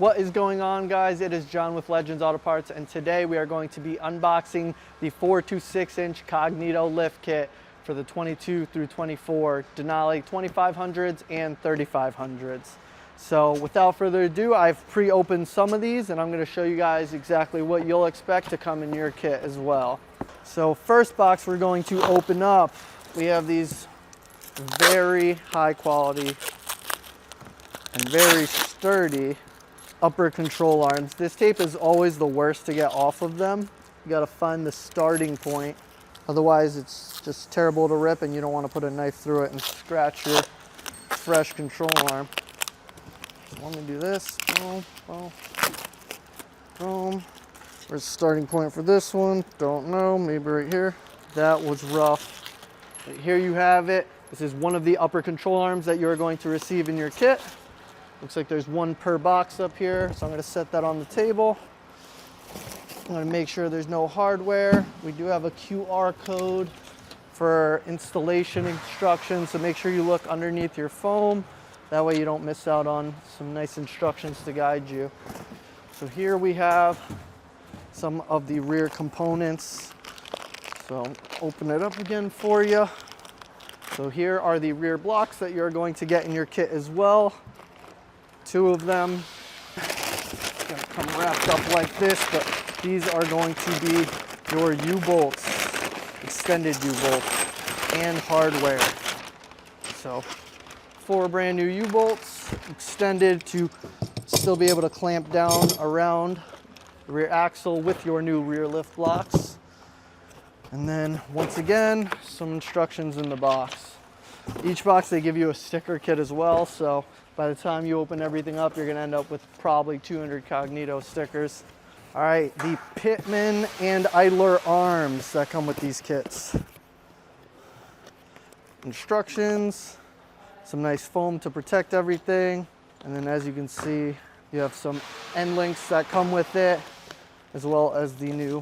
What is going on, guys? It is John with Legends Auto Parts, and today we are going to be unboxing the 4 to 6 inch Cognito lift kit for the 22 through 24 Denali 2500s and 3500s. So without further ado, I've pre-opened some of these and I'm going to show you guys exactly what you'll expect to come in your kit as well. So first box we're going to open up, we have these very high quality and very sturdy upper control arms. This tape is always the worst to get off of them. You got to find the starting point. Otherwise it's just terrible to rip and you don't want to put a knife through it and scratch your fresh control arm. Let me do this. Boom, boom, boom. Where's the starting point for this one? Don't know. Maybe right here. That was rough. But here you have it. This is one of the upper control arms that you're going to receive in your kit. Looks like there's one per box up here, so I'm going to set that on the table. I'm going to make sure there's no hardware. We do have a QR code for installation instructions, so make sure you look underneath your foam. That way you don't miss out on some nice instructions to guide you. So here we have some of the rear components. So open it up again for you. So here are the rear blocks that you're going to get in your kit as well. 2 of them. It's gonna come wrapped up like this, but these are going to be your U-bolts, extended U-bolts, and hardware. So 4 brand new U-bolts, extended to still be able to clamp down around the rear axle with your new rear lift blocks. And then once again, some instructions in the box. Each box they give you a sticker kit as well, so by the time you open everything up, you're gonna end up with probably 200 Cognito stickers. All right, the Pitman and idler arms that come with these kits. Instructions, some nice foam to protect everything. And then as you can see, you have some end links that come with it, as well as the new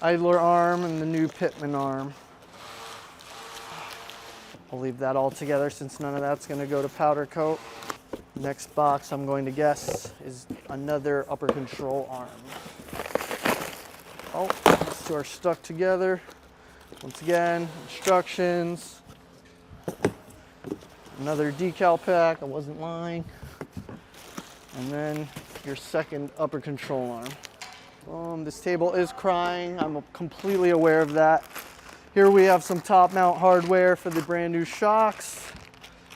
idler arm and the new Pitman arm. I'll leave that all together since none of that's going to go to powder coat. Next box I'm going to guess is another upper control arm. Oh, these 2 are stuck together. Once again, instructions. Another decal pack, I wasn't lying. And then your second upper control arm. This table is crying, I'm completely aware of that. Here we have some top mount hardware for the brand new shocks.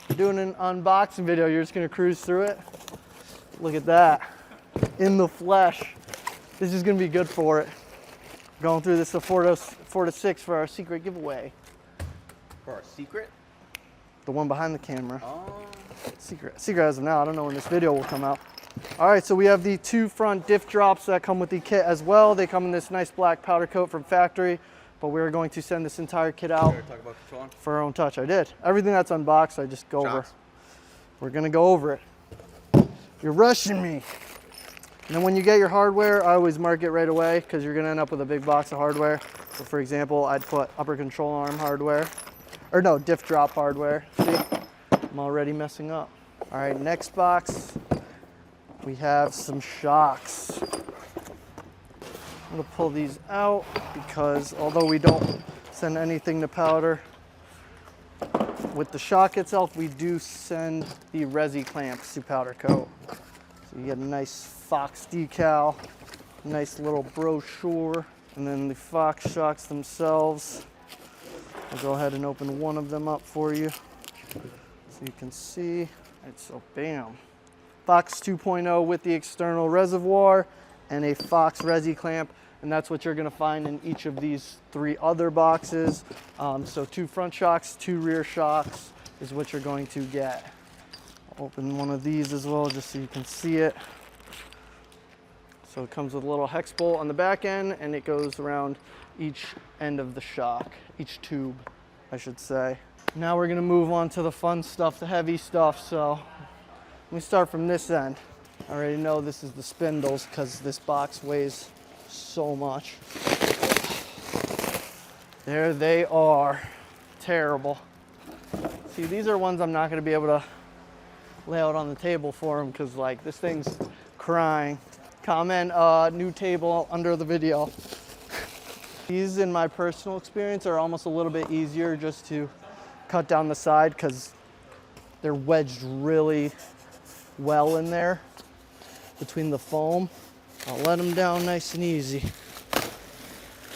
We're doing an unboxing video, you're just gonna cruise through it. Look at that, in the flesh. This is gonna be good for it. Going through this 4 to 6 for our secret giveaway. For our secret? The one behind the camera. Oh. Secret as of now, I don't know when this video will come out. All right, so we have the 2 front diff drops that come with the kit as well. They come in this nice black powder coat from factory, but we're going to send this entire kit out for our own touch. I did. Everything that's unboxed, I just go over. We're gonna go over it. You're rushing me. And then when you get your hardware, I always mark it right away because you're gonna end up with a big box of hardware. So for example, I'd put upper control arm hardware, or no, diff drop hardware. See, I'm already messing up. All right, next box, we have some shocks. I'm gonna pull these out because although we don't send anything to powder, with the shock itself, we do send the resi clamps to powder coat. So you get a nice Fox decal, nice little brochure, and then the Fox shocks themselves. I'll go ahead and open one of them up for you so you can see. Right, so bam. Fox 2.0 with the external reservoir and a Fox resi clamp, and that's what you're gonna find in each of these 3 other boxes. So 2 front shocks, 2 rear shocks is what you're going to get. I'll open one of these as well just so you can see it. So it comes with a little hex bolt on the back end and it goes around each end of the shock, each tube, I should say. Now we're gonna move on to the fun stuff, the heavy stuff. So let me start from this end. I already know this is the spindles because this box weighs so much. There they are. Terrible. See, these are ones I'm not going to be able to lay out on the table for them because, like, this thing's crying. Comment new table under the video. These, in my personal experience, are almost a little bit easier just to cut down the side because they're wedged really well in there between the foam. I'll let them down nice and easy.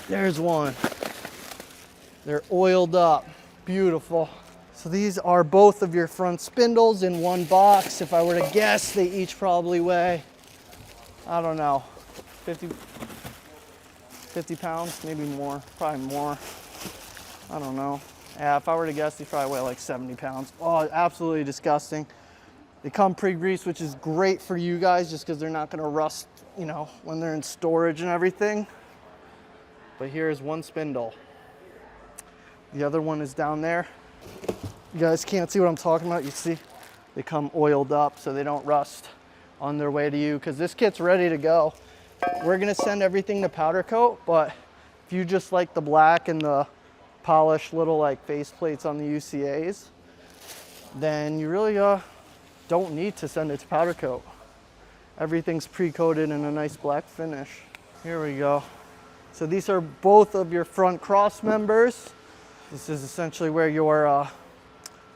There's one. They're oiled up, beautiful. So these are both of your front spindles in one box. If I were to guess, they each probably weigh, I don't know, 50 pounds, maybe more, probably more. I don't know. Yeah, if I were to guess, they probably weigh like 70 pounds. Oh, absolutely disgusting. They come pre-greased, which is great for you guys just because they're not gonna rust, you know, when they're in storage and everything. But here's one spindle. The other one is down there. You guys can't see what I'm talking about. You see, they come oiled up so they don't rust on their way to you because this kit's ready to go. We're gonna send everything to powder coat, but if you just like the black and the polished little like face plates on the UCAs, then you really don't need to send it to powder coat. Everything's pre-coated in a nice black finish. Here we go. So these are both of your front cross members. This is essentially where your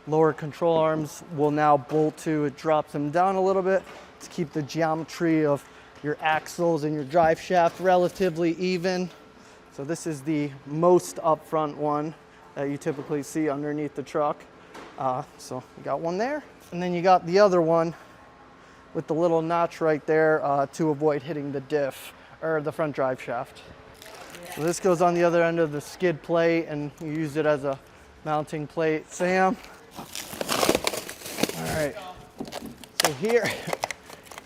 lower control arms will now bolt to. It drops them down a little bit to keep the geometry of your axles and your drive shaft relatively even. So this is the most upfront one that you typically see underneath the truck. So you got one there. And then you got the other one with the little notch right there to avoid hitting the diff or the front drive shaft. So this goes on the other end of the skid plate and you use it as a mounting plate. Sam. All right. So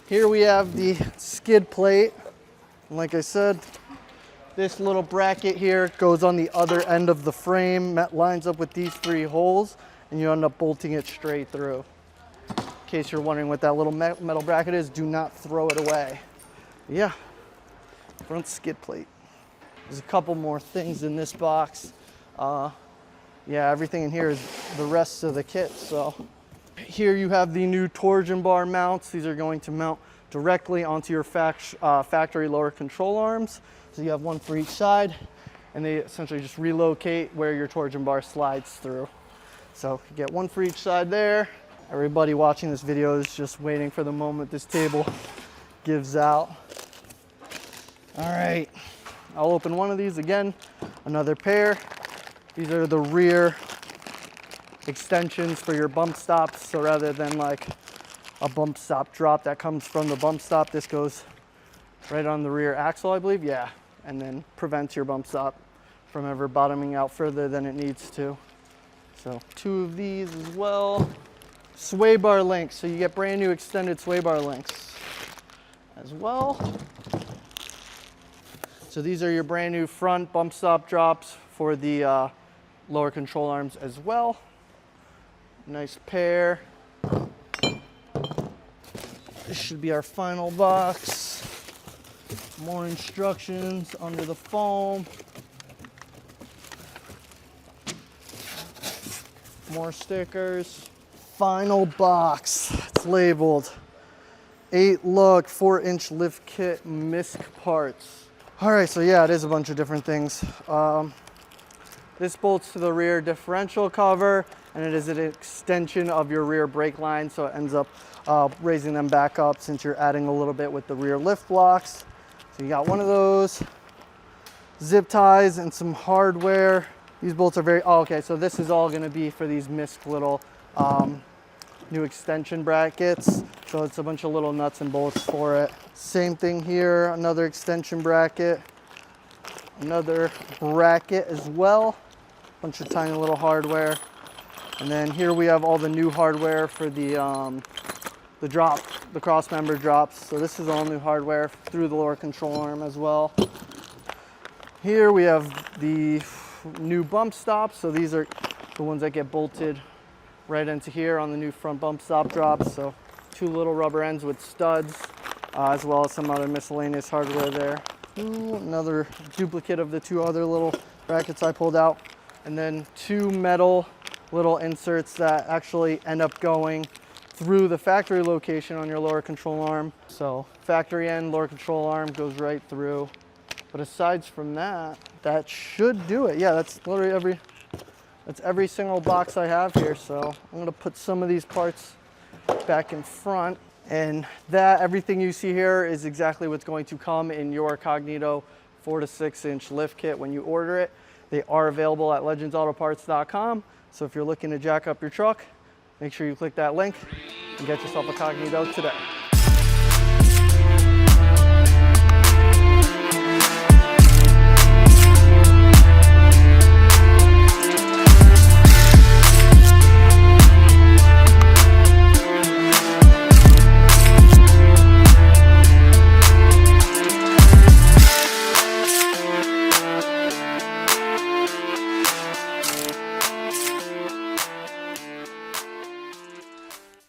here we have the skid plate. And like I said, this little bracket here goes on the other end of the frame, lines up with these three holes, and you end up bolting it straight through. In case you're wondering what that little metal bracket is, do not throw it away. Yeah, front skid plate. There's a couple more things in this box. Yeah, everything in here is the rest of the kit. So here you have the new torsion bar mounts. These are going to mount directly onto your factory lower control arms. So you have one for each side, and they essentially just relocate where your torsion bar slides through. So you get one for each side there. Everybody watching this video is just waiting for the moment this table gives out. All right, I'll open one of these again, another pair. These are the rear extensions for your bump stops. So rather than like a bump stop drop that comes from the bump stop, this goes right on the rear axle, I believe. Yeah, and then prevents your bump stop from ever bottoming out further than it needs to. So two of these as well. Sway bar links, so you get brand new extended sway bar links as well. So these are your brand new front bump stop drops for the lower control arms as well. Nice pair. This should be our final box. More instructions under the foam. More stickers. Final box. It's labeled 8-lug 4-inch lift kit misc parts. All right, so yeah, it is a bunch of different things. This bolts to the rear differential cover, and it is an extension of your rear brake line, so it ends up raising them back up since you're adding a little bit with the rear lift blocks. So you got one of those, zip ties and some hardware. These bolts are very, oh, okay, so this is all gonna be for these misc little new extension brackets. So it's a bunch of little nuts and bolts for it. Same thing here, another extension bracket, another bracket as well, bunch of tiny little hardware. And then here we have all the new hardware for the drop, the cross member drops. So this is all new hardware through the lower control arm as well. Here we have the new bump stops. So these are the ones that get bolted right into here on the new front bump stop drops. So two little rubber ends with studs, as well as some other miscellaneous hardware there. Ooh, another duplicate of the two other little brackets I pulled out. And then two metal little inserts that actually end up going through the factory location on your lower control arm. So factory end, lower control arm goes right through. But aside from that, that should do it. Yeah, that's literally every single box I have here. So I'm gonna put some of these parts back in front. And that, everything you see here is exactly what's going to come in your Cognito 4 to 6 inch lift kit when you order it. They are available at legendsautoparts.com. So if you're looking to jack up your truck, make sure you click that link and get yourself a Cognito today.